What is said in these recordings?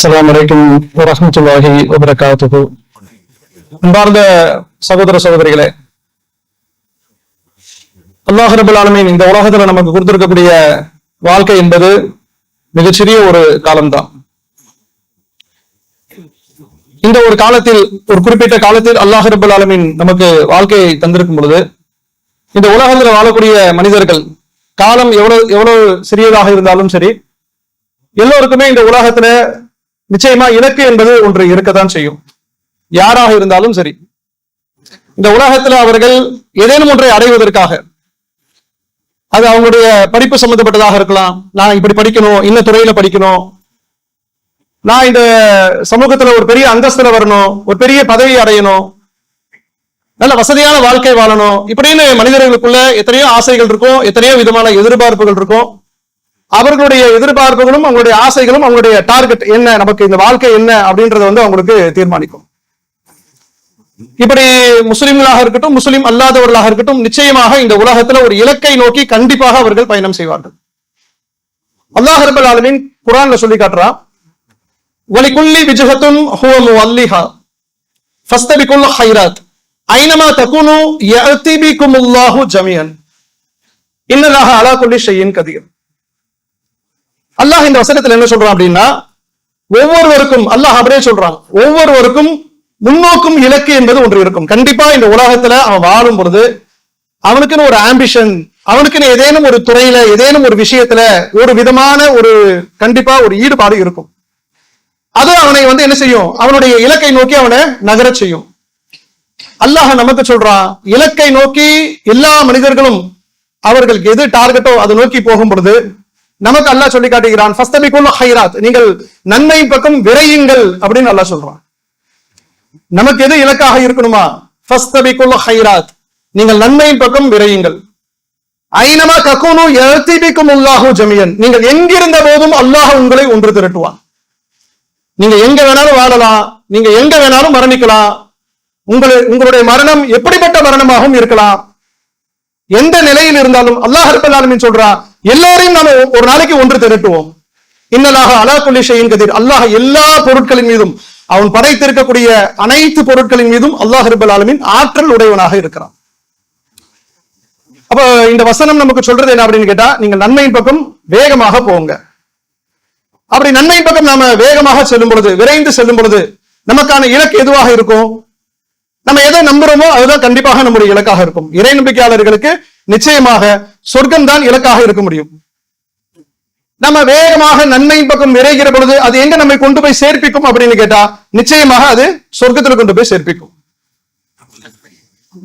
அஸ்ஸலாமு அலைக்கும் வரஹ்மத்துல்லாஹி வபரகாத்துஹு. அன்பார்ந்த சகோதர சகோதரிகளே, அல்லாஹ் ரப்பல் ஆலமீன் இந்த உலகத்துல நமக்கு கொடுத்திருக்கக்கூடிய வாழ்க்கை என்பது மிகச்சிறிய ஒரு காலம்தான். இந்த ஒரு காலத்தில், ஒரு குறிப்பிட்ட காலத்தில் அல்லாஹ் ரப்பல் ஆலமீன் நமக்கு வாழ்க்கையை தந்திருக்கும் பொழுது, இந்த உலகத்துல வாழக்கூடிய மனிதர்கள் காலம் எவ்வளவு சிறியதாக இருந்தாலும் சரி, எல்லோருக்குமே இந்த உலகத்துல நிச்சயமா இலக்கு என்பது ஒன்று இருக்கத்தான் செய்யும். யாராக இருந்தாலும் சரி, இந்த உலகத்துல அவர்கள் ஏதேனும் ஒன்றை அடைவதற்காக, அது அவங்களுடைய படிப்பு சம்பந்தப்பட்டதாக இருக்கலாம். நான் இப்படி படிக்கணும், இந்த துறையில படிக்கணும், நான் இந்த சமூகத்துல ஒரு பெரிய அந்தஸ்துல வரணும், ஒரு பெரிய பதவி அடையணும், நல்ல வசதியான வாழ்க்கை வாழணும், இப்படின்னு மனிதர்களுக்குள்ள எத்தனையோ ஆசைகள் இருக்கும், எத்தனையோ விதமான எதிர்பார்ப்புகள் இருக்கும். அவர்களுடைய எதிர்பார்ப்புகளும் அவங்களுடைய ஆசைகளும் அவங்களுடைய டார்கெட் என்ன, நமக்கு இந்த வாழ்க்கை என்ன அப்படின்றத அவங்களுக்கு தீர்மானிக்கும். இப்படி முஸ்லிம்களாக இருக்கட்டும், முஸ்லிம் அல்லாதவர்களாக இருக்கட்டும், நிச்சயமாக இந்த உலகத்துல ஒரு இலக்கை நோக்கி கண்டிப்பாக அவர்கள் பயணம் செய்வார்கள். அல்லாஹ் ரப்பல் ஆலமீன் குர்ஆன்ல சொல்லி காட்டுறான், வலிகுல்லி விஜஹத்துன் ஹுவ முவல்லிஹா ஃபஸ்தபிகுல் ஹைராத் ஐனமா தகுனு யஅதி பிகுமுல்லாஹு ஜமீஅன் இன்னல்லாஹ அலா குல்லி ஷைஇன் கதீர். அல்லாஹ் இந்த வசனத்துல என்ன சொல்றான் அப்படின்னா, ஒவ்வொருவருக்கும் அல்லாஹ் அப்படியே சொல்றான், ஒவ்வொருவருக்கும் முன்னோக்கும் இலக்கு என்பது ஒன்று இருக்கும். கண்டிப்பா இந்த உலகத்துல அவன் வாழும் பொழுது அவனுக்குன்னு ஒரு ஆம்பிஷன், அவனுக்குன்னு ஏதேனும் ஒரு துறையில ஏதேனும் ஒரு விஷயத்துல ஒரு விதமான ஒரு கண்டிப்பா ஒரு ஈடுபாடு இருக்கும். அது அவனை என்ன செய்யும், அவனுடைய இலக்கை நோக்கி அவனை நகர செய்யும். அல்லாஹ் நமக்கு சொல்றான், இலக்கை நோக்கி எல்லா மனிதர்களும் அவர்களுக்கு எது டார்கெட்டோ அதை நோக்கி போகும் பொழுது நமக்கு அல்லாஹ் சொல்லி காட்டுகிறான், ஃபஸ்தபிகுல் ஹைராத், நீங்கள் நன்மை பக்கம் விரையுங்கள் அப்படின்னு அல்லாஹ் சொல்றான். நமக்கு எது இலக்காக இருக்கணுமா, ஃபஸ்தபிகுல் ஹைராத், நீங்கள் நன்மையின் பக்கம் விரையுங்கள். ஐனமா தகுனு யஅதி பிகுமுல்லாஹு ஜமீஅன், நீங்கள் எங்கிருந்த போதும் அல்லாஹ் உங்களை ஒன்று திரட்டுவான். நீங்க எங்க வேணாலும் வாழலாம், நீங்க எங்க வேணாலும் மரணிக்கலாம், உங்களுடைய மரணம் எப்படிப்பட்ட மரணமாகவும் இருக்கலாம், எந்த நிலையில் இருந்தாலும் அல்லாஹ் ரப்பல் ஆலமீன் சொல்றான், எல்லாரையும் நாம ஒரு நாளைக்கு ஒன்று திரட்டுவோம். இன்னல்லாஹ அலா குல்லி ஷைஇன் கதீர், அல்லாஹ் எல்லா பொருட்களின் மீதும், அவன் படைத்திருக்கக்கூடிய அனைத்து பொருட்களின் மீதும் அல்லாஹ் ரப்பல் ஆலமீன் ஆற்றல் உடையவனாக இருக்கிறான். அப்ப இந்த வசனம் நமக்கு சொல்றது என்ன அப்படின்னு கேட்டா, நீங்கள் நன்மையின் பக்கம் வேகமாக போங்க. அப்படி நன்மையின் பக்கம் நாம வேகமாக செல்லும் பொழுது, விரைந்து செல்லும் பொழுது நமக்கான இலக்கு எதுவாக இருக்கும், நம்ம எதை நம்புறோமோ அதுதான் கண்டிப்பாக நம்முடைய இலக்காக இருக்கும். இறை நம்பிக்கையாளர்களுக்கு நிச்சயமாக சொர்க்கம் தான் இலக்காக இருக்க முடியும். நம்ம வேகமாக நன்மையின் பக்கம் விரைகிற பொழுது அது எங்க நம்மை கொண்டு போய் சேர்ப்பிக்கும் அப்படின்னு கேட்டா, நிச்சயமாக அது சொர்க்கத்தில் கொண்டு போய் சேர்ப்பிக்கும்.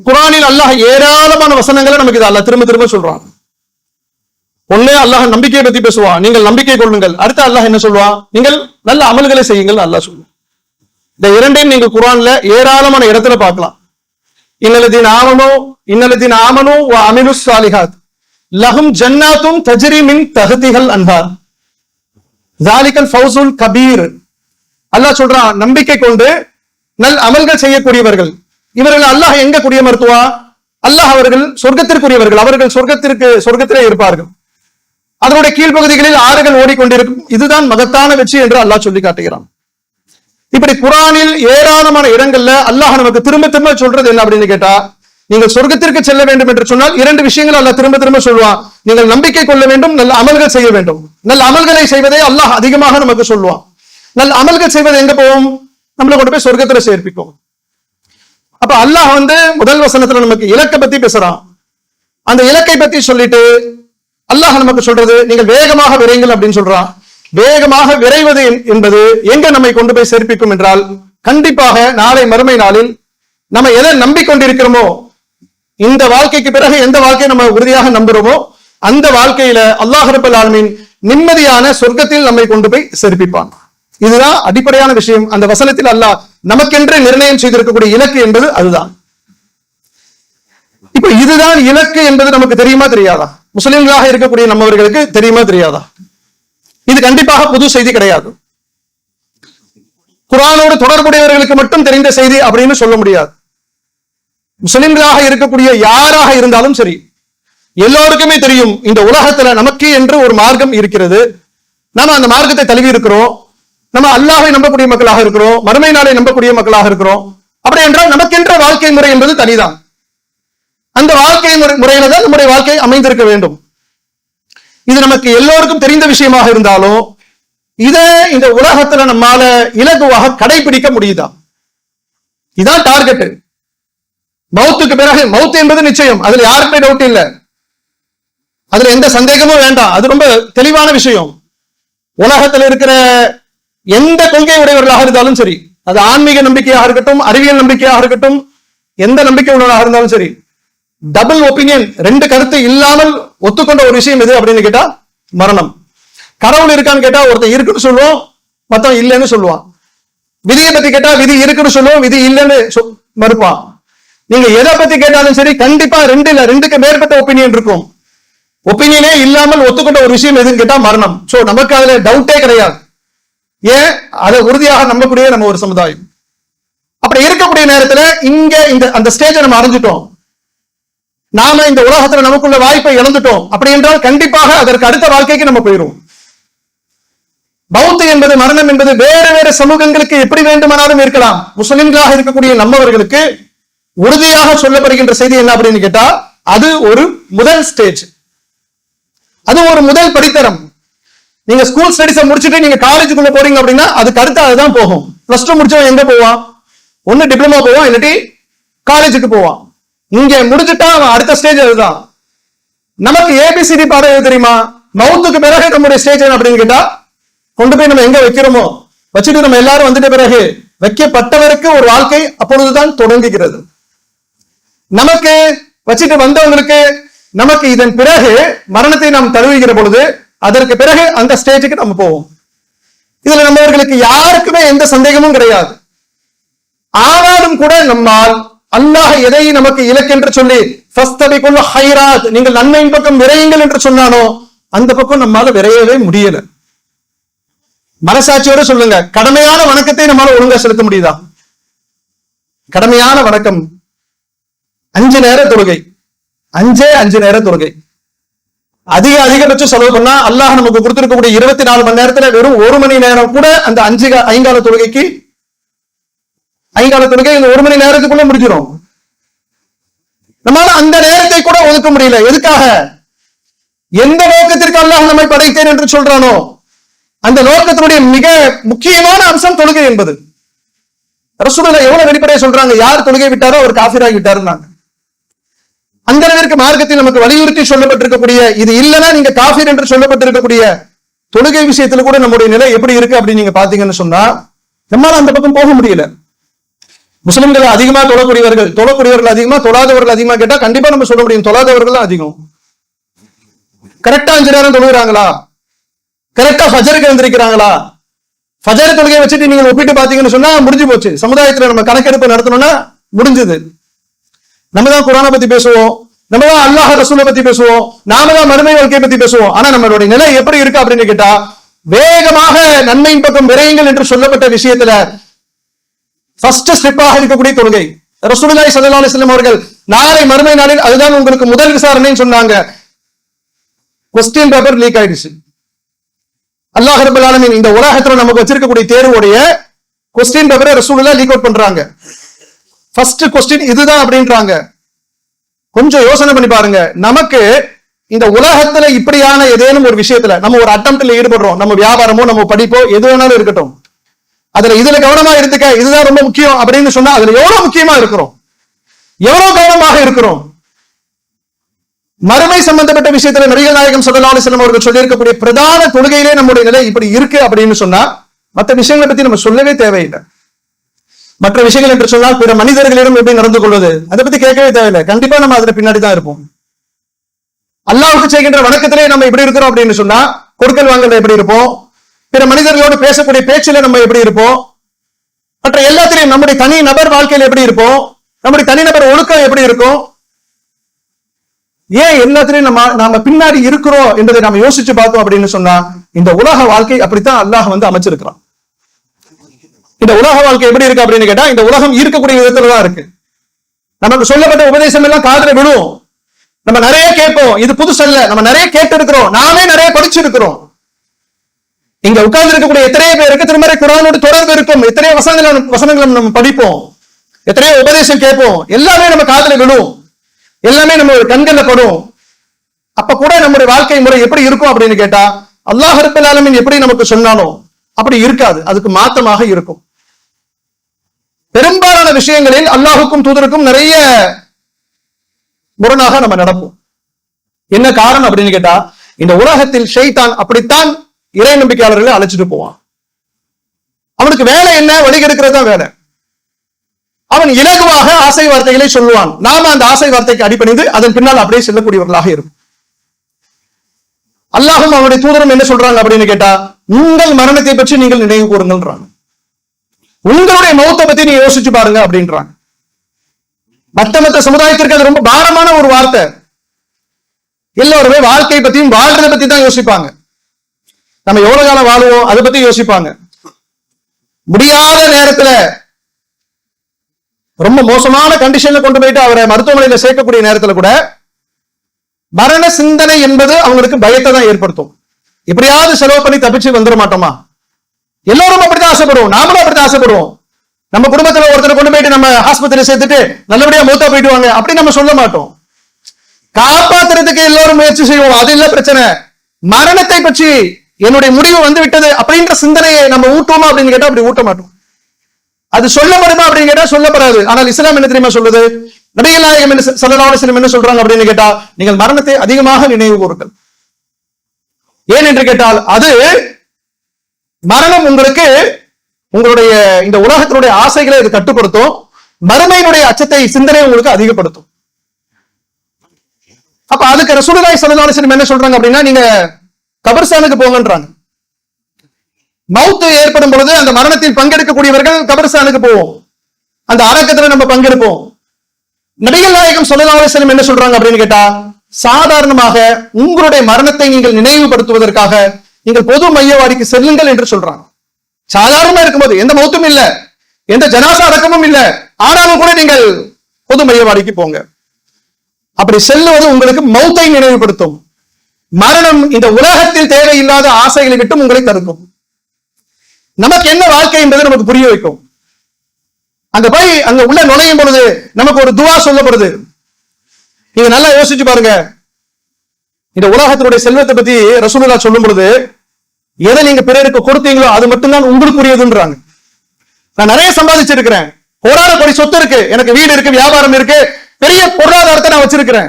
குர்ஆனில் அல்லாஹ் ஏராளமான வசனங்களை நமக்கு இது அல்லாஹ் திரும்ப திரும்ப சொல்றான். ஒண்ணு அல்லாஹ் நம்பிக்கையை பத்தி பேசுவான், நீங்கள் நம்பிக்கை கொள்ளுங்கள். அடுத்து அல்லாஹ் என்ன சொல்லுவான், நீங்கள் நல்ல அமல்களை செய்யுங்கள் அல்லாஹ் சொல்லுவான். இந்த இரண்டையும் நீங்க குர்ஆன்ல ஏராளமான இடத்துல பார்க்கலாம். இன்னல்லதீன ஆமனு வ அமிலுஸ் ஸாலிஹாத் லஹும் ஜன்னாத்துன் தஜ்ரி மின் தஹ்திஹல் அன்ஹார் ஸாலிகல் ஃபௌஸுல் கபீர். அல்லாஹ் சொல்றான், நம்பிக்கை கொண்டு நல் அமல்கள் செய்யக்கூடியவர்கள் இவர்கள் அல்லாஹ் எங்க குடியமர்த்துவா, அல்லாஹ் அவர்கள் சொர்க்கத்திற்குரியவர்கள், அவர்கள் சொர்க்கத்திலே இருப்பார்கள், அதனுடைய கீழ்ப்பகுதிகளில் ஆறுகள் ஓடிக்கொண்டிருக்கும், இதுதான் மகத்தான வெற்றி என்று அல்லாஹ் சொல்லி காட்டுகிறான். இப்படி குர்ஆனில் ஏராளமான இடங்கள்ல அல்லாஹ் நமக்கு திரும்ப திரும்ப சொல்றது என்ன அப்படின்னு கேட்டா, நீங்கள் சொர்க்கத்திற்கு செல்ல வேண்டும் என்று சொன்னால் இரண்டு விஷயங்கள் அல்லாஹ் திரும்ப திரும்ப சொல்லுவான். நீங்கள் நம்பிக்கை கொள்ள வேண்டும், நல்ல அமல்கள் செய்ய வேண்டும். நல்ல அமல்களை செய்வதை அல்லாஹ் அதிகமாக நமக்கு சொல்லுவான். நல்ல அமல்கள் செய்வது எங்க போவோம், நம்மளை கொண்டு போய் சொர்க்கத்துல சேர்ப்பிக்கும். அப்ப அல்லாஹ் முதல் வசனத்துல நமக்கு இலக்கை பத்தி பேசுறான். அந்த இலக்கை பத்தி சொல்லிட்டு அல்லாஹ் நமக்கு சொல்றது, நீங்கள் வேகமாக விரைங்கள் அப்படின்னு சொல்றான். வேகமாக விரைவது என்பது எங்க நம்மை கொண்டு போய் சேர்ப்பிக்கும் என்றால், கண்டிப்பாக நாளை மறுமை நாளில் நம்ம எதை நம்பிக்கொண்டிருக்கிறோமோ, இந்த வாழ்க்கைக்கு பிறகு எந்த வாழ்க்கையை நம்ம உறுதியாக நம்புறோமோ அந்த வாழ்க்கையில அல்லாஹ் ரப்பல் ஆலமீன் நிம்மதியான சொர்க்கத்தில் நம்மை கொண்டு போய் சேர்ப்பிப்பான். இதுதான் அடிப்படையான விஷயம். அந்த வசனத்தில் அல்லாஹ் நமக்கென்று நிர்ணயம் செய்திருக்கக்கூடிய இலக்கு என்பது அதுதான். இப்ப இதுதான் இலக்கு என்பது நமக்கு தெரியுமா தெரியாதா, முஸ்லிம்களாக இருக்கக்கூடிய நம்மவர்களுக்கு தெரியுமா தெரியாதா? இது கண்டிப்பாக புது செய்தி கிடையாது. குர்ஆனோடு தொடர்புடையவர்களுக்கு மட்டும் தெரிந்த செய்தி அப்படின்னு சொல்ல முடியாது. முஸ்லிம்களாக இருக்கக்கூடிய யாராக இருந்தாலும் சரி, எல்லோருக்குமே தெரியும், இந்த உலகத்துல நமக்கு என்று ஒரு மார்க்கம் இருக்கிறது. நாம அந்த மார்க்கத்தை தழுவி இருக்கிறோம். நம்ம அல்லாஹை நம்பக்கூடிய மக்களாக இருக்கிறோம், மறுமை நாளை நம்பக்கூடிய மக்களாக இருக்கிறோம். அப்படி என்றால் நமக்கென்ற வாழ்க்கை முறை என்பது தனிதான். அந்த வாழ்க்கை முறையில தான் நம்முடைய வாழ்க்கை அமைந்திருக்க வேண்டும். இது நமக்கு எல்லோருக்கும் தெரிந்த விஷயமாக இருந்தாலும் இதை இந்த உலகத்துல நம்மால இலகுவாக கடைபிடிக்க முடியுதா? இதான் டார்கெட். மௌத்துக்கு பிறகு மௌத்து என்பது நிச்சயம், அதுல யாருக்குமே டவுட் இல்லை, அதுல எந்த சந்தேகமும் வேண்டாம். அது ரொம்ப தெளிவான விஷயம். உலகத்தில் இருக்கிற எந்த கொள்கை உடையவர்களாக இருந்தாலும் சரி, அது ஆன்மீக நம்பிக்கையாக இருக்கட்டும், அறிவியல் நம்பிக்கையாக இருக்கட்டும், எந்த நம்பிக்கை உள்ளவர்களாக இருந்தாலும் சரி, டபுள் ஒப்பீனியன், ரெண்டு கருத்து இல்லாமல் ஒத்துக்கொண்ட ஒரு விஷயம் எது அப்படின்னு கேட்டா மரணம். கடவுள் இருக்கான்னு கேட்டா ஒருத்தன் இருக்குன்னு சொல்லுவோம், மத்தவன் இல்லைன்னு சொல்லுவான். விதியை பத்தி கேட்டா விதி இருக்குன்னு சொல்லுவோம், விதி இல்லைன்னு மறுப்பான். நீங்க எதை பத்தி கேட்டாலும் சரி, கண்டிப்பா ரெண்டுக்கு மேற்பட்ட ஒப்பீனியன் இருக்கும். ஒப்பீனியனே இல்லாமல் ஒத்துக்கொண்ட ஒரு விஷயம் எதுன்னு கேட்டா மரணம். சோ நமக்கு அதுல டவுட்டே கிடையாது. ஏன்? அதை உறுதியாக நம்பக்கூடிய நம்ம ஒரு சமுதாயம். அப்படி இருக்கக்கூடிய நேரத்துல இங்க அந்த ஸ்டேஜை நம்ம அடைஞ்சிட்டோம், நாம இந்த உலகத்துல நமக்குள்ள வாய்ப்பை இழந்துட்டோம். அப்படி என்றால் கண்டிப்பாக அதற்கு அடுத்த வாழ்க்கைக்கு நம்ம போயிடும். பௌத்த என்பது, மரணம் என்பது வேறு வேறு சமூகங்களுக்கு எப்படி வேண்டுமானாலும் இருக்கலாம். முஸ்லிம்களாக இருக்கக்கூடிய நம்மவர்களுக்கு உறுதியாக சொல்லப்படுகின்ற செய்தி என்ன அப்படின்னு கேட்டா, அது ஒரு முதல் ஸ்டேஜ், அது ஒரு முதல் படித்தரம். நீங்க ஸ்கூல் ஸ்டடிஸை முடிச்சுட்டு நீங்க காலேஜுக்குள்ள போறீங்க அப்படின்னா அதுக்கு அடுத்து அதுதான் போகும். பிளஸ் டூ முடிச்சவன் எங்க போவான்? ஒன்னு டிப்ளமா போவான், இல்லாட்டி காலேஜுக்கு போவான். இங்க முடிச்சுட்டா அவன் அடுத்த ஸ்டேஜ் அதுதான். நமக்கு ஏபிசிடி பாடம் தெரியுமா? மவுத்துக்கு பிறகு நம்முடைய ஸ்டேஜ் என்ன அப்படின்னு கேட்டா, கொண்டு போய் நம்ம எங்க வைக்கிறோமோ வச்சுட்டு நம்ம எல்லாரும் வந்துட்ட பிறகு வைக்கப்பட்டவருக்கு ஒரு வாழ்க்கை அப்பொழுதுதான் தொடங்குகிறது. நமக்கு வச்சுட்டு வந்தவங்களுக்கு நமக்கு இதன் பிறகு மரணத்தை நாம் தழுவுகிற பொழுது அதற்கு பிறகு அந்த ஸ்டேஜுக்கு நம்ம போவோம். இதுல நம்மவர்களுக்கு யாருக்குமே எந்த சந்தேகமும் கிடையாது. ஆனாலும் கூட நம்மால் அல்லாஹ் எதை நமக்கு இலக்கென்று சொல்லி நீங்கள் நன்மையின் பக்கம் விரையுங்கள் என்று சொன்னானோ அந்த பக்கம் நம்மால விரையவே முடியல. மனசாட்சியோட சொல்லுங்க, கடமையான வணக்கத்தை நம்மால ஒழுங்கா செலுத்த முடியுதா? கடமையான வணக்கம் 5 நேர தொழுகை, 5 நேர தொழுகை. அதிகபட்சம் செலவு பண்ணா அல்லாஹ் நமக்கு கொடுத்திருக்கக்கூடிய 24 மணி நேரத்துல வெறும் 1 மணி நேரம் கூட அந்த ஐங்கால தொழுகைக்கு, ஐங்கால தொழுகை இந்த 1 மணி நேரத்துக்குள்ள முடிஞ்சிடும். நம்மளால அந்த நேரத்தை கூட ஒதுக்க முடியல. எதுக்காக? எந்த நோக்கத்திற்கு அல்லாஹ் நம்மை படைத்தேன் என்று சொல்றானோ அந்த நோக்கத்தினுடைய மிக முக்கியமான அம்சம் தொழுகை என்பது. ரசூலுல்லாஹ் எவ்வளவு வெளிப்படையா சொல்றாங்க, யார் தொழுகை விட்டாரோ அவர் காஃபிராகி விட்டாருன்னாங்க. அந்த அளவிற்கு மார்க்கத்தில் நமக்கு வலியுறுத்தி சொல்லப்பட்டிருக்கக்கூடிய, இது இல்லைன்னா நீங்க காஃபிர் என்று சொல்லப்பட்டிருக்கக்கூடிய தொழுகை விஷயத்துல கூட நம்முடைய நிலை எப்படி இருக்கு அப்படின்னு நீங்க பாத்தீங்கன்னு சொன்னா நம்மளால அந்த பக்கம் போக முடியல. முஸ்லிம்கள் அதிகமா தொழக்கூடியவர்கள் அதிகமா, தொழாதவர்கள் அதிகமா கேட்டா கண்டிப்பா நம்ம சொல்ல முடியும், தொழாதவர்கள் தான் அதிகம். கரெக்டா 5 நேரம் தொழுகிறாங்களா? கரெக்டா ஃபஜருக்கு எழுந்திருக்கிறாங்களா? ஃபஜர் தொழுகையை வச்சுட்டு நீங்க ஒப்பிட்டு பாத்தீங்கன்னு சொன்னா முடிஞ்சு போச்சு. சமுதாயத்துல நம்ம கணக்கெடுப்பு நடத்தணும்னா முடிஞ்சது. நம்ம தான் குர்ஆனை பத்தி பேசுவோம், நம்ம தான் அல்லாஹ் ரசூலை பத்தி பேசுவோம், நாம தான் மறுமை வாழ்க்கையை பத்தி பேசுவோம். ஆனா நம்மளுடைய நிலை எப்படி இருக்கு அப்படின்னு கேட்டா, வேகமாக நன்மையின் பக்கம் விரையுங்கள் என்று சொல்லப்பட்ட விஷயத்துல ஃபர்ஸ்ட் ஸ்டெப்பாக இருக்கக்கூடிய தொழுகை. ரசூலுல்லாஹி ஸல்லல்லாஹு அலைஹி வஸல்லம் அவர்கள் நாளை மறுமை நாளில் அதுதான் உங்களுக்கு முதல் விசாரணைன்னு சொன்னாங்க. கொஸ்டின் பேப்பர் லீக் ஆயிடுச்சு. அல்லாஹ் ரப்பல் ஆலமீன் இந்த உலகத்துல நமக்கு வச்சிருக்கக்கூடிய தேர்வுடைய கொஸ்டின் பேப்பரை ரசூலுல்லாஹ் லீக் அவுட் பண்றாங்க. ஃபர்ஸ்ட் கொஸ்டின் இதுதான் அப்படின்றாங்க. கொஞ்சம் யோசனை பண்ணி பாருங்க, நமக்கு இந்த உலகத்துல இப்படியான ஏதேனும் ஒரு விஷயத்துல நம்ம ஒரு அட்டம்ப்ட்ல ஈடுபடுறோம், நம்ம வியாபாரமோ நம்ம படிப்போ எது வேணாலும் இருக்கட்டும், இதுல கவனமா இருந்துக்க, இதுதான் ரொம்ப முக்கியம் அப்படின்னு சொன்னா அதுல எவ்வளவு முக்கியமா இருக்கிறோம், எவ்வளவு கவனமாக இருக்கிறோம். மறுமை சம்பந்தப்பட்ட விஷயத்துல நபிகள் நாயகம் ஸல்லல்லாஹு அலைஹி வஸல்லம் அவர்கள் சொல்லியிருக்கக்கூடிய பிரதான தொழுகையிலே நம்முடைய நிலை இப்படி இருக்கு அப்படின்னு சொன்னா மற்ற விஷயங்களை பத்தி நம்ம சொல்லவே தேவையில்லை. மற்ற விஷயங்கள் என்று சொன்னால் பிற மனிதர்களிடம் எப்படி நடந்து கொள்வது அதை பத்தி கேட்கவே தேவையில்லை. கண்டிப்பா நம்ம அதுல பின்னாடி தான் இருப்போம். அல்லாஹ்வுக்கு செய்கின்ற வணக்கத்திலே நம்ம எப்படி இருக்கிறோம் அப்படின்னு சொன்னா கொடுக்கல் வாங்கல எப்படி இருப்போம், பிற மனிதர்களோடு பேசக்கூடிய பேச்சில நம்ம எப்படி இருப்போம், மற்ற எல்லாத்திலையும் நம்முடைய தனி நபர் வாழ்க்கையில் எப்படி இருப்போம், நம்முடைய தனிநபர் ஒழுக்கம் எப்படி இருக்கும், ஏன் எல்லாத்திலையும் நாம பின்னாடி இருக்கிறோம் என்பதை நாம யோசிச்சு பார்த்தோம் அப்படின்னு சொன்னா இந்த உலக வாழ்க்கை அப்படித்தான் அல்லாஹ் அமைச்சிருக்கிறான். இந்த உலக வாழ்க்கை எப்படி இருக்கு அப்படின்னு கேட்டா இந்த உலகம் ஈர்க்கக்கூடிய விதத்துலதான் இருக்கு. நமக்கு சொல்லப்பட்ட உபதேசம் எல்லாம் காதுல விடும், நம்ம நிறைய கேட்போம், இது புதுசல்ல, நம்ம நிறைய கேட்டு இருக்கிறோம், நாமே நிறைய படிச்சிருக்கிறோம். இங்க உட்கார்ந்து இருக்கக்கூடிய எத்தனையோ பேருக்கு திருமறை குர்ஆனோடு தொடர்பு இருக்கும், எத்தனையோ வசனங்களை நம்ம படிப்போம், எத்தனையோ உபதேசம் கேட்போம், எல்லாமே நம்ம காதுல விழும், எல்லாமே நம்ம கண்கள்ல படும். அப்ப கூட நம்முடைய வாழ்க்கை முறை எப்படி இருக்கும் அப்படின்னு கேட்டா, அல்லாஹ் ரப்பல் ஆலமீன் எப்படி நமக்கு சொன்னானோ அப்படி இருக்காது, அதுக்கு மாற்றமாக இருக்கும். பெரும்பாலான விஷயங்களில் அல்லாஹுக்கும் தூதருக்கும் நிறைய முரணாக நம்ம நடப்போம். என்ன காரணம் அப்படின்னு கேட்டா, இந்த உலகத்தில் ஷைத்தான் அப்படித்தான் இறை நம்பிக்கையாளர்களை அழைச்சிட்டு போவான். அவனுக்கு வேலை என்ன? வழிகெடுக்கிறது தான் வேலை. அவன் இலகுவாக ஆசை வார்த்தைகளை சொல்லுவான், நாம அந்த ஆசை வார்த்தைக்கு அடிபணிந்து அதன் பின்னால் அப்படியே செல்லக்கூடியவர்களாக இருக்கும். அல்லாஹும் அவனுடைய தூதரும் என்ன சொல்றாங்க அப்படின்னு கேட்டா, உங்கள் மரணத்தை பற்றி நீங்கள் நினைவு கூறுங்கள்ன்றாங்க, உங்களுடைய மௌத்தை பத்தி நீங்க யோசிச்சு பாருங்க அப்படின்றாங்க. மற்ற சமுதாயத்திற்கு அது ரொம்ப பாரமான ஒரு வார்த்தை. எல்லோருமே வாழ்க்கை பத்தியும் வாழ்றதை பத்தி தான் யோசிப்பாங்க. நம்ம எவ்வளவு காலம் வாழுவோம் அதை பத்தி யோசிப்பாங்க. முடியாத நேரத்துல ரொம்ப மோசமான கண்டிஷன்ல கொண்டு போயிட்டு அவரை மருத்துவமனையில சேர்க்கக்கூடிய நேரத்துல கூட மரண சிந்தனை என்பது அவங்களுக்கு பயத்தை தான் ஏற்படுத்தும். எப்படியாவது செலவு பண்ணி தப்பிச்சு வந்துட மாட்டோமா? எல்லோரும் அப்படித்தான் ஆசைப்படுவோம், நாமளும் அப்படித்தான் ஆசைப்படுவோம். நம்ம குடும்பத்துல ஒருத்தரை கொண்டு போயிட்டு நம்ம ஆஸ்பத்திரியில சேர்த்துட்டு நல்லபடியா மூத்தா போயிட்டு வாங்க அப்படி நம்ம சொல்ல மாட்டோம். காப்பாத்துறதுக்கு எல்லோரும் முயற்சி செய்வோம், அது இல்ல பிரச்சனை. மரணத்தை பற்றி என்னுடைய முடிவு வந்து விட்டது அப்படின்ற சிந்தனையை நம்ம ஊட்டுவோமா அப்படின்னு கேட்டா அப்படி ஊட்ட மாட்டோம். அது சொல்லப்படுமா அப்படின்னு கேட்டா சொல்லப்படாது. ஆனால் இஸ்லாம் என்ன தெரியுமா சொல்லுது? நபிகள் நாயகம் ஸல்லல்லாஹு அலைஹி வஸல்லம் என்ன சொல்றாங்க அப்படின்னு கேட்டா, நீங்கள் மரணத்தை அதிகமாக நினைவு கூறுங்கள். ஏன் என்று கேட்டால், அது மரணம் உங்களுக்கு உங்களுடைய இந்த உலகத்தினுடைய ஆசைகளை இது கட்டுப்படுத்தும், மறுமையினுடைய அச்சத்தை சிந்தனை உங்களுக்கு அதிகப்படுத்தும். அப்ப அதுக்கு ரசூலுல்லாஹி ஸல்லல்லாஹு அலைஹி வஸல்லம் என்ன சொல்றாங்க அப்படின்னா, நீங்க கபர்ஸ்தானுக்கு போங்கன்றாங்க. மௌத்து ஏற்படும் பொழுது அந்த மரணத்தில் பங்கெடுக்கக்கூடியவர்கள் கபர்ஸ்தானுக்கு போவோம், அந்த அடக்கத்துல நம்ம பங்கெடுப்போம். நபிகள் நாயகம் ஸல்லல்லாஹு அலைஹி வஸல்லம் என்ன சொல்றாங்க அப்படின்னு கேட்டா, சாதாரணமாக உங்களுடைய மரணத்தை நீங்கள் நினைவுபடுத்துவதற்காக நீங்கள் பொது மையவாடிக்கு செல்லுங்கள் என்று சொல்றாங்க. சாதாரணமா இருக்கும்போது எந்த மௌத்தும் இல்ல, எந்த ஜனாசா அடக்கமும் இல்ல, ஆனாலும் கூட நீங்கள் பொது மையவாடிக்கு போங்க. அப்படி செல்லுவது உங்களுக்கு மௌத்தை நினைவுபடுத்தும். மரணம் இந்த உலகத்தில் தேவையில்லாத ஆசைகளை விட்டு உங்களை தடுக்கும். நமக்கு என்ன வாழ்க்கை என்பதை நமக்கு புரிய வைக்கும். அங்க போய் அங்க உள்ள நுழையும் பொழுது நமக்கு ஒரு துவா சொல்லப்படுது. நீங்க நல்லா யோசிச்சு பாருங்க. இந்த உலகத்தினுடைய செல்வத்தை பத்தி ரசூலுல்லாஹ் சொல்லும் பொழுது, எதை நீங்க பிறருக்கு கொடுத்தீங்களோ அது மட்டும்தான் உங்களுக்குரியதுன்றாங்க. நான் நிறைய சம்பாதிச்சிருக்கிறேன், கோடான கோடி சொத்து இருக்கு, எனக்கு வீடு இருக்கு, வியாபாரம் இருக்கு, பெரிய பொருளாதாரத்தை நான் வச்சிருக்கிறேன்.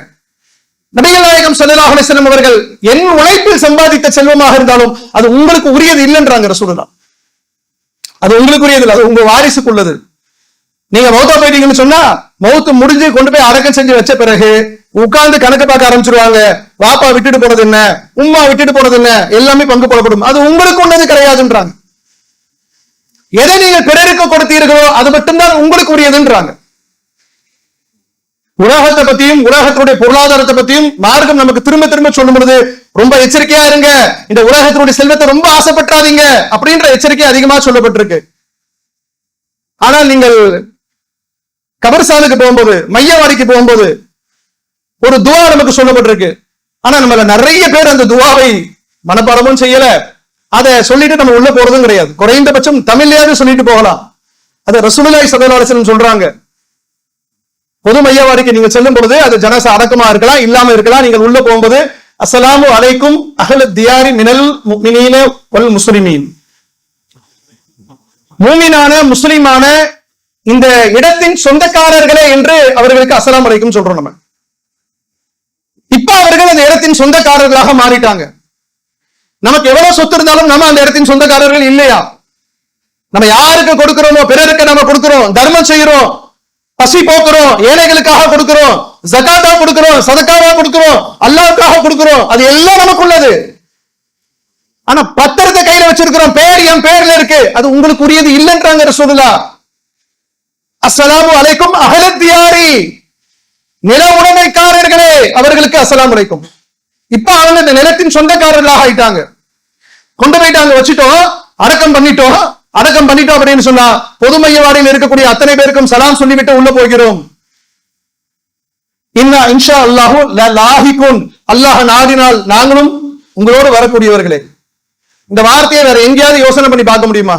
நபிகள் நாயகம் ஸல்லல்லாஹு அலைஹி வஸல்லம் அவர்கள் என் உழைப்பில் சம்பாதித்த செல்வமாக இருந்தாலும் அது உங்களுக்கு உரியது இல்லைன்றாங்க ரசூலுல்லாஹ். அது உங்களுக்கு உரியது இல்லை, அது உங்க வாரிசுக்குள்ளது. நீங்க மௌத்தா போயிட்டீங்கன்னு சொன்னா மௌத்து முடிஞ்சு கொண்டு போய் அடக்கம் செஞ்சு வச்ச பிறகு உட்கார்ந்து கணக்கு பார்க்க ஆரம்பிச்சிருவாங்க. வாப்பா விட்டுட்டு போனது என்ன, உம்மா விட்டுட்டு போனது என்ன, எல்லாமே பங்கு போடப்படும். அது உங்களுக்கு ஒண்ணது கிடையாதுன்றாங்க. எதை நீங்க பிறருக்கு கொடுத்தீர்களோ அது மட்டும்தான் உங்களுக்கு உரியதுன்றாங்க. உலகத்தை பத்தியும் உலகத்தினுடைய பொருளாதாரத்தை பத்தியும் மார்க்கம் நமக்கு திரும்ப திரும்ப சொல்லும் பொழுது ரொம்ப எச்சரிக்கையா இருங்க, இந்த உலகத்தினுடைய செல்வத்தை ரொம்ப ஆசைப்பட்டாதீங்க அப்படின்ற எச்சரிக்கை அதிகமா சொல்லப்பட்டிருக்கு. ஆனால் நீங்கள் கபர்ஸ்தானுக்கு போகும்போது, மையவாடிக்கு போகும்போது ஒரு துவா நமக்கு சொல்லப்பட்டிருக்கு. ஆனா நம்மள நிறைய பேர் அந்த துவாவை மனப்பாடமும் செய்யல, அதை சொல்லிட்டு நம்ம உள்ள போறதும் கிடையாது. குறைந்தபட்சம் தமிழ்லயாவது சொல்லிட்டு போகலாம். அதை ரசூலுல்லாஹி ஸல்லல்லாஹு அலைஹி வஸல்லம் சொல்றாங்க. பொது மையவாடிக்கு நீங்க செல்லும் பொழுது அது ஜனாசா அடக்கமா இருக்கலாம், இல்லாம இருக்கலாம். நீங்கள் உள்ள போகும்போது அஸ்ஸலாமு அலைக்கும் அஹ்லத் தியாரி மினல் முஃமினீன வல் முஸ்லிமீன், மூமினான முஸ்லிமான இந்த இடத்தின் சொந்தக்காரர்களே என்று அவர்களுக்கு அஸ்ஸலாமு அலைக்கும் சொல்றோம். நம்ம இப்ப அவர்கள் அந்த இடத்தின் சொந்தக்காரர்களாக மாறிட்டாங்க. நமக்கு எவ்வளவு சொத்து இருந்தாலும் நம்ம அந்த இடத்தின் சொந்தக்காரர்கள் இல்லையா? நம்ம யாருக்கு கொடுக்கிறோமோ பிறருக்கு நம்ம கொடுக்கிறோம், தர்மம் செய்கிறோம், பசி போக்குறோம், ஏழைகளுக்காக கொடுக்கிறோம், ஜகாத்தா கொடுக்கிறோம், சதக்காவா கொடுக்கிறோம், அல்லாஹ்வுக்காக கொடுக்கிறோம், அது எல்லாம் நமக்கு உள்ளது. ஆனா பத்திரத்தை கையில வச்சிருக்கிறோம், பேர் என் பேர்ல இருக்கு, அது உங்களுக்கு உரியது இல்லைன்றாங்க ரசூலுல்லாஹ். அஸ்ஸலாமு அலைக்கும் அஹ்லத் தியாரி, நில உடைமைக்காரர்களே அவர்களுக்கு அஸ்ஸலாமு அலைக்கும். இப்ப அவங்க இந்த நிலத்தின் சொந்தக்காரர்களாக ஆயிட்டாங்க. கொண்டு போயிட்டு அங்க வச்சுட்டோம், அடக்கம் பண்ணிட்டோம் அப்படின்னு சொன்னா பொது மையவாடியில் இருக்கக்கூடிய அத்தனை பேருக்கும் சலாம் சொல்லிவிட்டு உள்ள போகிறோம். இன்னா இன்ஷா அல்லாஹு லாஹிகுன், அல்லாஹ் நாடினால் நாங்களும் உங்களோடு வரக்கூடியவர்களே. இந்த வார்த்தையை வேற எங்கேயாவது யோசனை பண்ணி பார்க்க முடியுமா?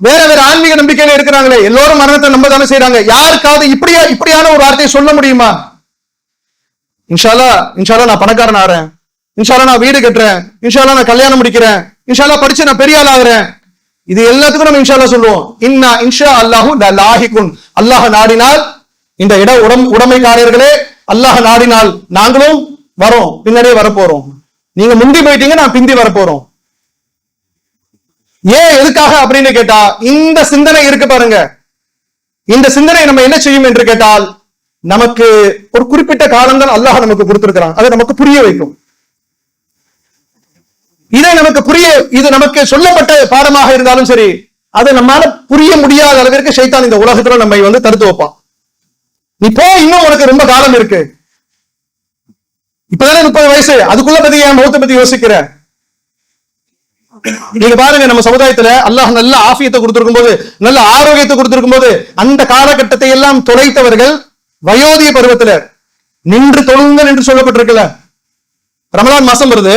வேற வேற ஆன்மீக நம்பிக்கையில இருக்கிறாங்களே, எல்லோரும் மரணத்தை நம்ப தானே செய்யறாங்க. யாருக்காவது இப்படியான ஒரு வார்த்தையை சொல்ல முடியுமா? இன்ஷால்லா இன்ஷால்லா நான் பணக்காரன் ஆறேன், இன்ஷால்லா நான் வீடு கட்டுறேன், இன்ஷால்லா நான் கல்யாணம் முடிக்கிறேன், இன்ஷால்லா படிச்சு நான் பெரிய ஆள் ஆகுறேன், இது எல்லாத்துக்கும் நம்ம இன்ஷால்லா சொல்லுவோம். இன்னா இன்ஷா அல்லாஹு லாஹிகுன், அல்லாஹ் நாடினால் இந்த உடைமைக்காரர்களே அல்லாஹ் நாடினால் நாங்களும் வரோம், பின்னாடியே வரப்போறோம். நீங்க முந்தி போயிட்டீங்க, நான் பிந்தி வரப்போறோம். ஏன் எதுக்காக அப்படின்னு கேட்டா இந்த சிந்தனை இருக்கு பாருங்க. இந்த சிந்தனை நம்ம என்ன செய்யும் என்று கேட்டால், நமக்கு ஒரு குறிப்பிட்ட காலங்கள் அல்லாஹ் நமக்கு கொடுத்திருக்கிறான், அதை நமக்கு புரிய வைக்கும். இதை நமக்கு இது நமக்கு சொல்லப்பட்ட பாடமாக இருந்தாலும் சரி, அதை நம்மால புரிய முடியாத அளவிற்கு ஷைத்தான் இந்த உலகத்துல நம்ம தடுத்து வைப்பான். நீ போ, இன்னும் உனக்கு ரொம்ப காலம் இருக்கு, இப்பதானே 30 வயசு, அதுக்குள்ள பத்தி என் மௌத்தை பத்தி யோசிக்கிற. நீங்க பாருங்க, நம்ம சமுதாயத்துல அல்லாஹ் நல்ல ஆஃபியத்தை கொடுத்திருக்கும் போது, நல்ல ஆரோக்கியத்தை கொடுத்திருக்கும் போது, அந்த காலகட்டத்தை எல்லாம் தொலைத்தவர்கள் வயோதிக பருவத்துல நின்று தொழுங்கள் என்று சொல்லப்பட்டிருக்கல. ரமலான் மாசம் வருது,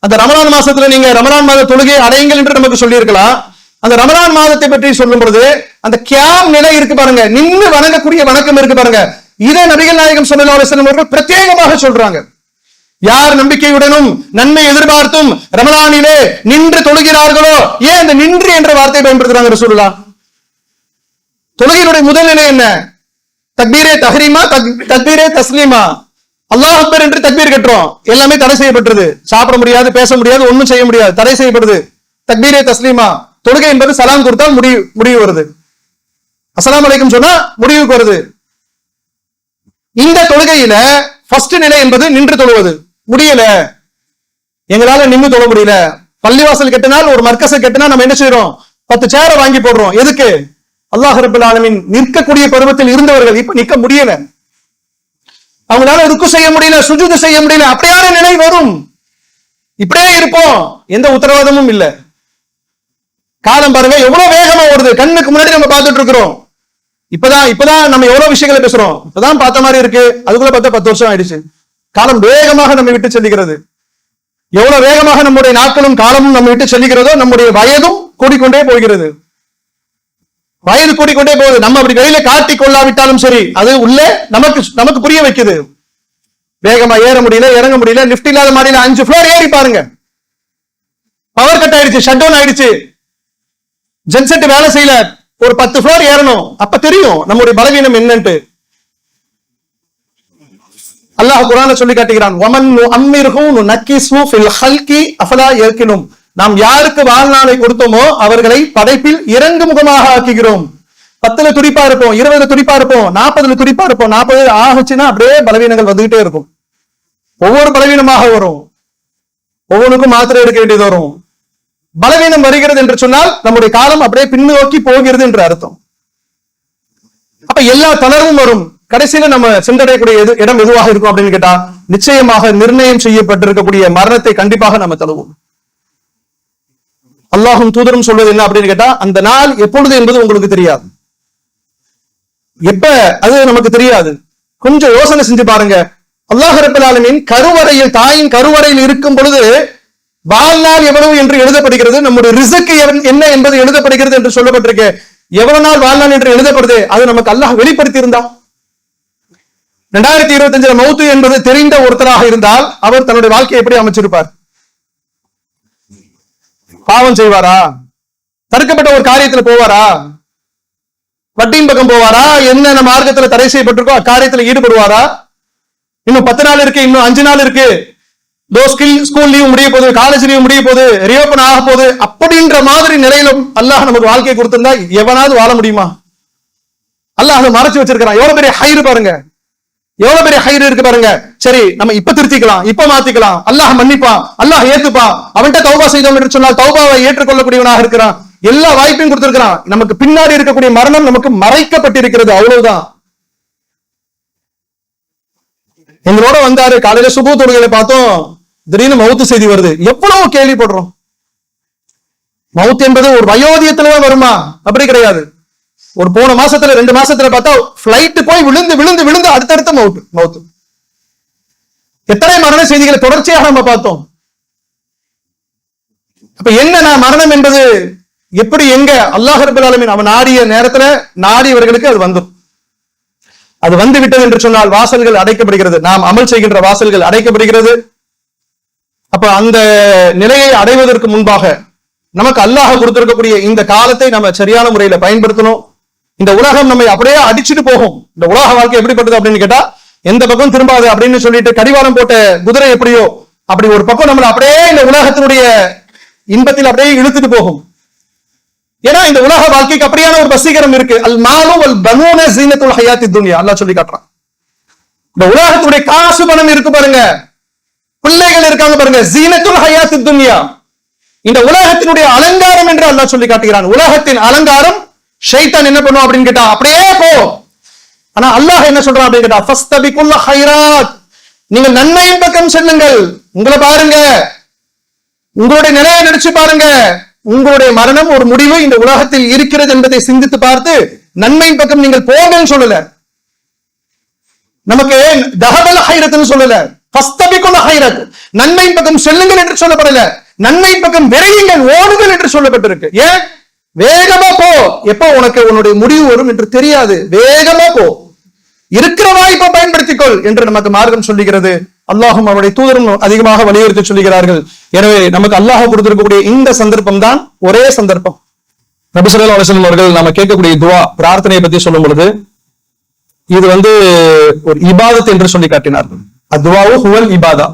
அந்த ரமலான் மாசத்துல நீங்க ரமலான் மாத தொழுகை அடையுங்கள் என்று நமக்கு சொல்லி இருக்கலாம். அந்த ரமலான் மாதத்தை பற்றி சொல்லும் பொழுது அந்த கியாம் நிலை இருக்கு பாருங்க, நின்று வணங்கக்கூடிய வணக்கம் இருக்கு பாருங்க, இதை நபிகள் நாயகம் ஸல்லல்லாஹு அலைஹி வஸல்லம் அவர்கள் பிரத்யேகமாக சொல்றாங்க. யார் நம்பிக்கையுடனும் நன்மை எதிர்பார்த்தும் ரமலானிலே நின்று தொழுகிறார்களோ, ஏன் அந்த நின்று என்ற வார்த்தையை பயன்படுத்துறாங்க ரசூலுல்லாஹ்? தொழுகையினுடைய முதல் நிலை என்ன? தக்பீரே தஹ்ரீமா, தக்பீரே தஸ்லீமா. அல்லாஹ் அக்பர் என்று தக்பீர் கட்டுறோம், எல்லாமே தடை செய்யப்பட்டது. சாப்பிட முடியாது, பேச முடியாது, ஒன்னும் செய்ய முடியாது, தடை செய்யப்படுது. தக்பீரே தஸ்லீமா. தொழுகை என்பது சலாம் கொடுத்தால் முடிவு வருது, அஸ்ஸலாமு அலைக்கும் சொன்னா முடிவுக்கு வருது. இந்த தொழுகையில ஃபர்ஸ்ட் நிலை என்பது நின்று தொழுவது. முடியல, எங்களால நின்று தொழ முடியல, பள்ளிவாசல் கட்டினால் ஒரு மர்க்கஸை கட்டினா நம்ம என்ன செய்யறோம்? 10 சேரை வாங்கி போடுறோம். எதுக்கு? அல்லாஹ் ரப்பல் ஆலமீன் நிற்கக்கூடிய பருவத்தில் இருந்தவர்கள் இப்ப நிற்க முடியல, அவங்களால ருக்கு செய்ய முடியல, சுஜூது செய்ய முடியல, அப்படியான நிலை வரும். இப்படியே இருப்போம், எந்த உத்தரவாதமும் இல்ல. காலம் பாருங்க எவ்வளவு வேகமா ஓடுது, கண்ணுக்கு முன்னாடி நம்ம பார்த்துட்டு இருக்கிறோம். இப்பதான் நம்ம எவ்வளவு விஷயங்களை பேசுறோம், இப்பதான் பார்த்த மாதிரி இருக்கு, அதுக்குள்ள பார்த்தா 10 வருஷம் ஆயிடுச்சு. காலம் வேகமாக நம்ம விட்டு செல்லுகிறது. எவ்வளவு வேகமாக நம்முடைய நாட்களும் காலமும் நம்ம விட்டு செல்லுகிறதோ, நம்முடைய வயதும் கூடிக்கொண்டே போகிறது. வயது கூடிக்கொண்டே போகுது. நம்ம அப்படி வெளியில காட்டிக் கொள்ளாவிட்டாலும் சரி, அது உள்ளே நமக்கு புரிய வைக்குது. வேகமா ஏற முடியல, இறங்க முடியல, லிப்ட் இல்லாத மாடியில 5 ஃப்ளோர் ஏறி பாருங்க, பவர் கட் ஆயிடுச்சு, ஷட் டவுன் ஆயிடுச்சு, ஜென்செட் வேலை செய்யல, ஒரு 10 ஃப்ளோர் ஏறணும், அப்ப தெரியும் நம்முடைய பலவீனம் என்னன்ட்டு. அல்லாஹ் குர்ஆன்ல சொல்லி காட்டுகிறான், வமன் நுஅம்மிர்ஹு நுனக்கிஸு ஃபில் ஹல்கி அஃபலா யர்கினும். நாம் யாருக்கு வாழ்நாளை கொடுத்தோமோ அவர்களை படைப்பில் இறங்கு முகமாக ஆக்குகிறோம். 10ல துடிப்பா இருப்போம், 20ல துடிப்பா இருப்போம், 40ல துடிப்பா இருப்போம். 40 ஆகுச்சுன்னா அப்படியே பலவீனங்கள் வந்துகிட்டே இருக்கும். ஒவ்வொரு பலவீனமாக வரும், ஒவ்வொன்றுக்கும் மாத்திரை எடுக்க வேண்டியது வரும். பலவீனம் வருகிறது என்று சொன்னால் நம்முடைய காலம் அப்படியே பின்னோக்கி போகிறது என்று அர்த்தம். அப்ப எல்லா தளர்வும் வரும். கடைசியில நம்ம சென்றடையக்கூடிய இடம் எதுவாக இருக்கும் அப்படின்னு கேட்டா, நிச்சயமாக நிர்ணயம் செய்யப்பட்டிருக்கக்கூடிய மரணத்தை கண்டிப்பாக நம்ம தழுவோம். அல்லாஹும் தூதரும் சொல்வது என்ன அப்படின்னு கேட்டா, அந்த நாள் எப்பொழுது என்பது உங்களுக்கு தெரியாது, எப்ப அது நமக்கு தெரியாது. கொஞ்சம் யோசனை செஞ்சு பாருங்க. அல்லாஹ் ரப்பல் ஆலமீன் கருவறையில், தாயின் கருவறையில் இருக்கும் பொழுது வாழ்நாள் எவ்வளவு என்று எழுதப்படுகிறது, நம்முடைய ரிஸ்க் என்ன என்பது எழுதப்படுகிறது என்று சொல்லப்பட்டிருக்கு. எவ்வளவு நாள் வாழ்நாள் என்று எழுதப்படுது, அது நமக்கு அல்லாஹ் வெளிப்படுத்தி இருந்தா, 2025 மௌத்து என்பது தெரிந்த ஒருத்தராக இருந்தால் அவர் தன்னுடைய வாழ்க்கையை எப்படி அமைச்சிருப்பார்? பாவம் செய்வாரா? தடுக்கப்பட்ட ஒரு காரியத்துல போவாரா? வட்டியின் பக்கம் போவாரா? என்ன மார்க்கத்துல தடை செய்யப்பட்டிருக்கோ அக்காரியத்துல ஈடுபடுவாரா? இன்னும் 10 நாள் இருக்கு, இன்னும் 5 நாள் இருக்கு, ஸ்கூல் லீவ் முடிய போகுது, காலேஜ் லீவ் முடிய போகுது, ரியோபன் ஆக போகுது, அப்படின்ற மாதிரி நிலையிலும் அல்லாஹ் நமக்கு வாழ்க்கையை கொடுத்திருந்தா எவனாவது வாழ முடியுமா? அல்லாஹ் அதை மறைச்சு வச்சிருக்கிறான். எவ்வளவு பெரிய ஹைர் பாருங்க, எவ்வளவு பெரிய ஹைர் இருக்கு பாருங்க. சரி, நம்ம இப்ப திருத்திக்கலாம், இப்ப மாத்திக்கலாம், அல்லாஹ் மன்னிப்பான், அல்லாஹ் ஏத்துப்பான், அவன்கிட்ட தௌபா செய்தோம் என்று சொன்னால் தௌபாவை ஏற்றுக்கொள்ளக்கூடியவனாக இருக்கிறான், எல்லா வாய்ப்பையும் கொடுத்திருக்கிறான். நமக்கு பின்னாடி இருக்கக்கூடிய மரணம் நமக்கு மறைக்கப்பட்டிருக்கிறது, அவ்வளவுதான். எங்களோட வந்தாரு, காலையில சுபு தொழுகையில பார்த்தோம், திடீர்னு மவுத்து செய்தி வருது. எவ்வளவு கேள்விப்படுறோம். மவுத் என்பது ஒரு வயோதியத்துலதான் வருமா? அப்படி கிடையாது. ஒரு போன மாசத்துல 2 மாசத்துல பார்த்தா பிளைட் போய் விழுந்து விழுந்து விழுந்து அடுத்தடுத்த மவுத்து. எத்தனை மரண செய்திகளை தொடர்ச்சியாக நம்ம பார்த்தோம். அப்ப என்ன மரணம் என்பது எப்படி எங்க அல்லாஹ் ரப்பல் ஆலமீன் அவன் நாடிய நேரத்துல நாடியவர்களுக்கு அது வந்துடும். அது வந்து விட்டது என்று சொன்னால் வாசல்கள் அடைக்கப்படுகிறது, நாம் அமல் செய்கின்ற வாசல்கள் அடைக்கப்படுகிறது. அப்ப அந்த நிலையை அடைவதற்கு முன்பாக நமக்கு அல்லாஹ் கொடுத்திருக்கக்கூடிய இந்த காலத்தை நம்ம சரியான முறையில பயன்படுத்தணும். இந்த உலகம் நம்மை அப்படியே அடிச்சுட்டு போகும். இந்த உலக வாழ்க்கை எப்படிப்பட்டது அப்படின்னு கேட்டா, எந்த பக்கம் திரும்பாது அப்படின்னு சொல்லிட்டு கடிவாளம் போட்ட குதிரை எப்படியோ அப்படி ஒரு பக்கம் நம்மளை அப்படியே இந்த உலகத்தினுடைய இன்பத்தில் அப்படியே இழுத்துட்டு போகும். ஏன்னா இந்த உலக வாழ்க்கைக்கு அப்படியான ஒரு வசீகரம் இருக்கு. அல் மாலு வல் பனூன ஸீனத்துல் ஹயாத்தி துன்யா, அல்லாஹ் சொல்லி காட்டுறான். இந்த உலகத்துடைய காசு பணம் இருக்கு பாருங்க, பிள்ளைகள் இருக்காங்க பாருங்க, ஸீனத்துல் ஹயாத்தி துன்யா, இந்த உலகத்தினுடைய அலங்காரம் என்று அல்லாஹ் சொல்லி காட்டுகிறான். உலகத்தின் அலங்காரம் ஷைத்தான் என்ன பண்ணும் அப்படின்னு கேட்டா அப்படியே போ. ஆனா அல்லாஹ் என்ன சொல்றான் அப்படின்னு கேட்டா, ஃபஸ்தபிகுல் ஹைராத், நீங்கள் நன்மையின் பக்கம் செல்லுங்கள். உங்களை பாருங்க, உங்களுடைய நிலையை நினைச்சு பாருங்க. உங்களுடைய மரணம் ஒரு முடிவு இந்த உலகத்தில் இருக்கிறது என்பதை சிந்தித்து பார்த்து நன்மையின் பக்கம் நீங்கள் போங்கன்னு சொல்லல. நமக்கு தஹபல் ஹைரத்னு சொல்லல, ஃபஸ்தபிகுல் ஹைரத், நன்மையின் பக்கம் செல்லுங்கள் என்று சொல்லப்படல, நன்மையின் பக்கம் விரையுங்கள், ஓடுங்கள் என்று சொல்லப்பட்டிருக்கு. ஏன்? வேகமா போ. எப்போ உனக்கு உன்னுடைய முடிவு வரும் என்று தெரியாது, வேகமா போ, இருக்கிற வாய்ப்பை பயன்படுத்திக்கொள் என்று நமக்கு மார்க்கம் சொல்லுகிறது. அல்லாஹும் அவருடைய தூதரும் அதிகமாக வலியுறுத்தி சொல்லுகிறார்கள். எனவே நமக்கு அல்லாஹ் கொடுத்திருக்கக்கூடிய இந்த சந்தர்ப்பம் தான் ஒரே சந்தர்ப்பம். நபி ஸல்லல்லாஹு அலைஹி வஸல்லம் அவர்கள் நாம கேட்கக்கூடிய துஆ பிரார்த்தனையை பத்தி சொல்லும் பொழுது இது ஒரு இபாதத் என்று சொல்லி காட்டினார்கள். அத்வாவு ஹுவல் இபாதா,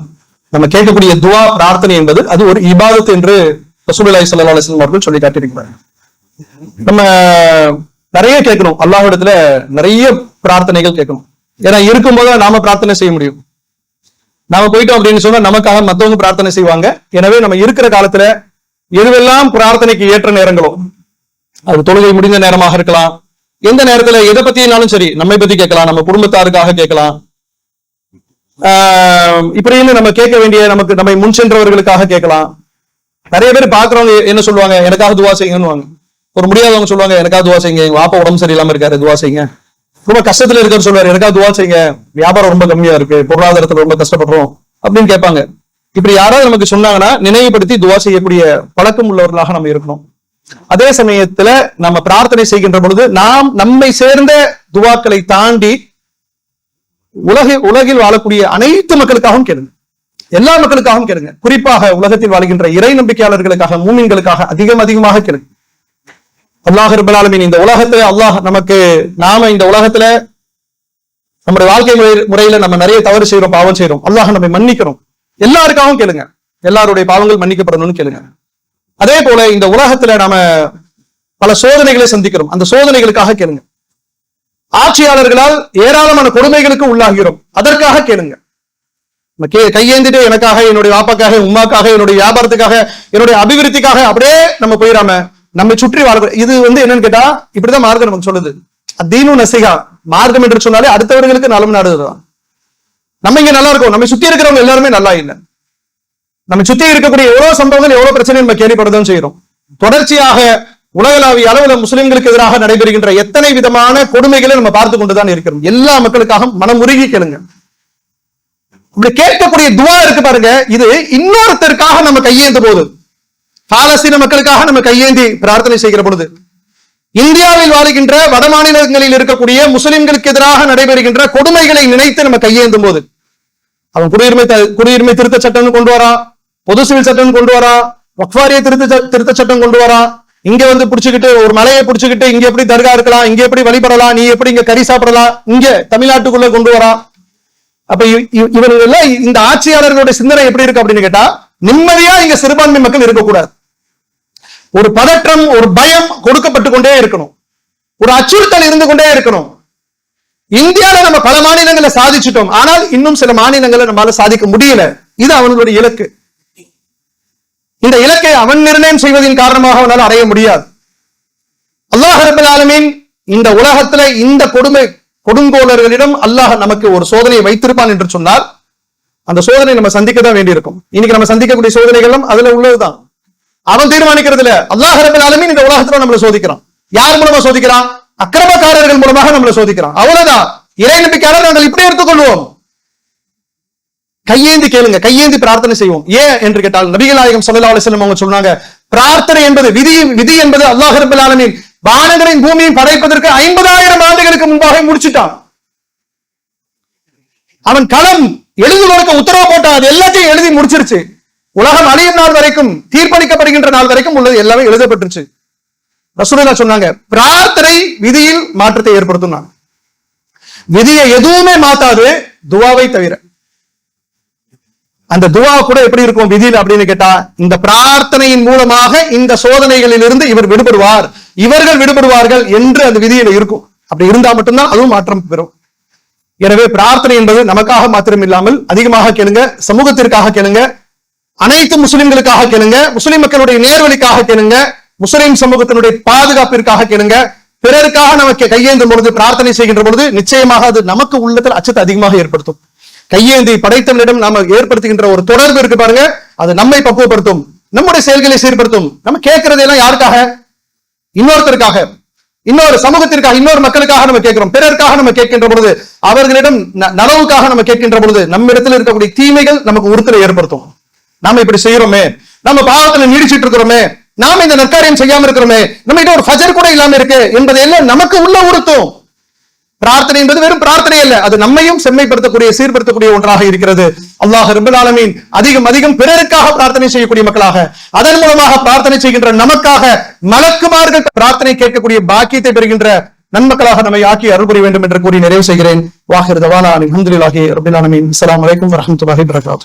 நம்ம கேட்கக்கூடிய துஆ பிரார்த்தனை என்பது அது ஒரு இபாதத் என்று ரசூலுல்லாஹி ஸல்லல்லாஹு அலைஹி வஸல்லம் அவர்கள் சொல்லி காட்டியிருக்கிறார்கள். நம்ம நிறைய கேட்கணும், அல்லாஹ்விடத்துல நிறைய பிரார்த்தனைகள் கேட்கணும். ஏன்னா இருக்கும்போது நாம பிரார்த்தனை செய்ய முடியும். நாம போயிட்டோம் அப்படின்னு சொன்னா நமக்காக மத்தவங்க பிரார்த்தனை செய்வாங்க. எனவே நம்ம இருக்கிற காலத்துல எதுவெல்லாம் பிரார்த்தனைக்கு ஏற்ற நேரங்களோ, அது தொழுகை முடிந்த நேரமாக இருக்கலாம், எந்த நேரத்துல எதை பத்தினாலும் சரி, நம்மை பத்தி கேட்கலாம், நம்ம குடும்பத்தாருக்காக கேட்கலாம், இப்படின்னு நம்ம கேட்க வேண்டிய நமக்கு நம்மை முன் சென்றவர்களுக்காக கேட்கலாம். நிறைய பேர் பாக்குறவங்க என்ன சொல்லுவாங்க, எனக்காக துவா செய்யுங்கன்னு. ஒரு முடியாதவங்க சொல்லுவாங்க, எனக்காக துவா செய்யுங்க, எங்க வாப்பா உடம்பு சரியில்லாம இருக்காரு, துவா செய்யுங்க. ரொம்ப கஷ்டத்துல இருக்காரு சொல்லுவாரு, எனக்காக துவா செய்யுங்க, வியாபாரம் ரொம்ப கம்மியா இருக்கு, பொருளாதாரத்துல ரொம்ப கஷ்டப்படுறோம் அப்படின்னு கேட்பாங்க. இப்படி யாராவது நமக்கு சொன்னாங்கன்னா நினைவுபடுத்தி துவா செய்யக்கூடிய பழக்கம் உள்ளவர்களாக நம்ம இருக்கணும். அதே சமயத்துல நம்ம பிரார்த்தனை செய்கின்ற பொழுது நாம் நம்மை சேர்ந்த துவாக்களை தாண்டி உலகில் வாழக்கூடிய அனைத்து மக்களுக்காகவும் கேளுங்க, எல்லா மக்களுக்காகவும் கேளுங்க. குறிப்பாக உலகத்தில் வாழ்கின்ற இறை நம்பிக்கையாளர்களுக்காக, மூமின்களுக்காக அதிகமாக கேளுங்க. அல்லாஹ் ரப்பல் ஆலமீன் இந்த உலகத்துல நாம இந்த உலகத்துல நம்முடைய வாழ்க்கை முறையில நம்ம நிறைய தவறு செய்யறோம், பாவம் செய்யறோம். அல்லாஹ் நம்மை மன்னிக்கிறோம். எல்லாருக்காகவும் கேளுங்க, எல்லாருடைய பாவங்கள் மன்னிக்கப்படணும்னு கேளுங்க. அதே போல இந்த உலகத்துல நாம பல சோதனைகளை சந்திக்கிறோம், அந்த சோதனைகளுக்காக கேளுங்க. ஆட்சியாளர்களால் ஏராளமான கொடுமைகளுக்கு உள்ளாகிறோம், அதற்காக கேளுங்க. கையேந்திட்டு எனக்காக, என்னுடைய வாப்பாக்காக, உமாக்காக, என்னுடைய வியாபாரத்துக்காக, என்னுடைய அபிவிருத்திக்காக அப்படியே நம்ம போயிடாம நம்மை சுற்றி வாழ இது என்னன்னு கேட்டா இப்படிதான் மார்க்கம் நமக்கு சொல்லுது. அத்தீனு நசிகா, மார்க்கம் என்று சொன்னாலே அடுத்தவர்களுக்கு நலம் நாடுதான். நம்ம இங்க நல்லா இருக்கோம், நம்ம சுத்தி இருக்கிறவங்க எல்லாருமே நல்லா இல்லை. நம்ம சுத்தி இருக்கக்கூடிய எவ்வளவு சம்பவங்கள், எவ்வளவு பிரச்சனை நம்ம கேள்விப்படதான் செய்யறோம். தொடர்ச்சியாக உலகளாவிய அளவுல முஸ்லிம்களுக்கு எதிராக நடைபெறுகின்ற எத்தனை விதமான கொடுமைகளை நம்ம பார்த்து கொண்டுதான் இருக்கிறோம். எல்லா மக்களுக்காக மனமுருகி கேளுங்க. இப்படி கேட்கக்கூடிய துவா இருக்கு பாருங்க, இது இன்னொருத்தருக்காக நம்ம கையேந்த போது, பாலஸ்தீன மக்களுக்காக நம்ம கையேந்தி பிரார்த்தனை செய்கிற பொழுது, இந்தியாவில் வாழ்கின்ற வட மாநிலங்களில் இருக்கக்கூடிய முஸ்லிம்களுக்கு எதிராக நடைபெறுகின்ற கொடுமைகளை நினைத்து நம்ம கையேந்தும் போது, அவன் குடியுரிமை திருத்த சட்டம் கொண்டு வரா, பொது சிவில் சட்டம் கொண்டு வரா, வக்ஃபாரிய திருத்த சட்டம் கொண்டு வரா, இங்க பிடிச்சுக்கிட்டு ஒரு மலையை பிடிச்சுக்கிட்டு இங்க எப்படி தர்கா இருக்கலாம், இங்க எப்படி வழிபடலாம், நீ எப்படி இங்க கறி சாப்பிடலாம், இங்க தமிழ்நாட்டுக்குள்ள கொண்டு வரா. அப்ப இவர்கள் எல்லாம் இந்த ஆட்சியாளர்களுடைய சிந்தனை எப்படி இருக்கு அப்படின்னு கேட்டா, நிம்மதியா இங்க சிறுபான்மை மக்கள் இருக்கக்கூடாது. ஒரு பதற்றம், ஒரு பயம் கொடுக்கப்பட்டு கொண்டே இருக்கணும், ஒரு அச்சுறுத்தல் இருந்து கொண்டே இருக்கணும். இந்தியாவில நம்ம பல மாநிலங்களை சாதிச்சுட்டோம், ஆனால் இன்னும் சில மாநிலங்களை நம்மளால சாதிக்க முடியல. இது அவனுடைய இலக்கு. இந்த இலக்கை அவன் நிர்ணயம் செய்வதன் காரணமாக அவனால் அடைய முடியாது. அல்லாஹ் ரப்பல் ஆலமீன் இந்த உலகத்துல இந்த கொடுங்கோலர்களிடம் அல்லாஹ் நமக்கு ஒரு சோதனையை வைத்திருப்பான் என்று சொன்னால், அந்த சோதனை நம்ம சந்திக்க தான் வேண்டியிருக்கும். இன்னைக்கு நம்ம சந்திக்கக்கூடிய சோதனைகளும் அதுல உள்ளதுதான். அவன் தீர்மானிக்கிறது இல்ல. அல்லாஹ் ரப்பல் ஆலமீன் இந்த உலகத்துல நம்மளை சோதிக்கிறான். யார் மூலமா சோதிக்கிறான்? அக்கிரமக்காரர்கள் மூலமாக நம்மளை சோதிக்கிறான். அவ்வளவுதான். இறை நம்பிக்கையாளர் நாங்கள் இப்படி எடுத்துக்கொள்வோம். கையேந்தி கேளுங்க, கையேந்தி பிரார்த்தனை செய்வோம். ஏன் என்று கேட்டால் நபிகள் நாயகம் ஸல்லல்லாஹு அலைஹி வஸல்லம் அவங்க சொன்னாங்க, பிரார்த்தனை என்பது விதி என்பது அல்லாஹ் ரப்பல் ஆலமீன் வானங்களையும் பூமியையும் படைப்பதற்கு 50,000 ஆண்டுகளுக்கு முன்பாக முடிச்சுட்டான். அவன் களம் எழுதுவதற்கு உத்தரவு போட்டான், அது எல்லாத்தையும் எழுதி முடிச்சிருச்சு. உலகம் அழியும் நாள் வரைக்கும், தீர்ப்பளிக்கப்படுகின்ற நாள் வரைக்கும் உள்ளது எல்லாமே எழுதப்பட்டுருச்சு. ரசூலுல்லாஹ் சொன்னாங்க, பிரார்த்தனை விதியில் மாற்றத்தை ஏற்படுத்தும். விதியை எதுவுமே மாத்தாது, துவாவை தவிர. அந்த துவா கூட எப்படி இருக்கும் விதியில் அப்படின்னு கேட்டா, இந்த பிரார்த்தனையின் மூலமாக இந்த சோதனைகளில் இருந்து இவர் விடுபடுவார், இவர்கள் விடுபடுவார்கள் என்று அந்த விதியில இருக்கும். அப்படி இருந்தா மட்டும்தான் அதுவும் மாற்றம் பெறும். எனவே பிரார்த்தனை என்பது நமக்காக மாத்திரம் இல்லாமல் அதிகமாக கேளுங்க, சமூகத்திற்காக கேளுங்க, அனைத்து முஸ்லிம்களுக்காக கேளுங்க, முஸ்லிம் மக்களுடைய நேர்வழிக்காக கேளுங்க, முஸ்லிம் சமூகத்தினுடைய பாதுகாப்பிற்காக கேளுங்க. பிறருக்காக நமக்கு கையேந்தும் பொழுது, பிரார்த்தனை செய்கின்ற பொழுது நிச்சயமாக அது நமக்கு உள்ளத்தில் அச்சத்தை அதிகமாக ஏற்படுத்தும். கையேந்தி படைத்தவனிடம் நாம ஏற்படுத்துகின்ற ஒரு தொடர்பு இருக்கு பாருங்க, அது நம்மை பக்குவப்படுத்தும், நம்முடைய செயல்களை சீர்படுத்தும். நம்ம கேட்கறதெல்லாம் யாருக்காக? இன்னொருத்தருக்காக, இன்னொரு சமூகத்திற்காக, இன்னொரு மக்களுக்காக நம்ம கேட்கிறோம். பிறருக்காக நம்ம கேட்கின்ற பொழுது, அவர்களிடம் நலவுக்காக நம்ம கேட்கின்ற பொழுது, நம்ம இடத்துல இருக்கக்கூடிய தீமைகள் நமக்கு உறுத்தலை ஏற்படுத்தும். நாம இப்படி செய்யறோமே, நம்ம பாவத்துல நீடிச்சிட்டு இருக்கிறோமே, நாம இந்த நற்காரியம் செய்யாம இருக்கிறோமே, நம்ம கிட்ட ஒரு ஃபஜர் கூட இல்லாம இருக்கு என்பதையெல்லாம் நமக்கு உள்ள உறுத்தும். பிரார்த்தனை என்பது வெறும் பிரார்த்தனை அல்ல, அது நம்மையும் செம்மைப்படுத்தக்கூடிய, சீர்படுத்தக்கூடிய ஒன்றாக இருக்கிறது. அல்லாஹ் ரப்பல் ஆலமீன் அதிகம் அதிகம் பிறருக்காக பிரார்த்தனை செய்யக்கூடிய மக்களாக, அதன் மூலமாக பிரார்த்தனை செய்கின்ற நமக்காக மலக்குமார்கள் பிரார்த்தனை கேட்கக்கூடிய பாக்கியத்தை பெறுகின்ற நன்மக்களாக நம்மை ஆக்கி அருள் புரிய வேண்டும் என்று கூறி நிறைவு செய்கிறேன். வாஹிர் தவானா அல்ஹம்துலில்லாஹி ரப்பில் ஆலமீன். அஸ்ஸலாமு அலைக்கும் வரஹ்மத்துல்லாஹி வபரகாத்துஹு.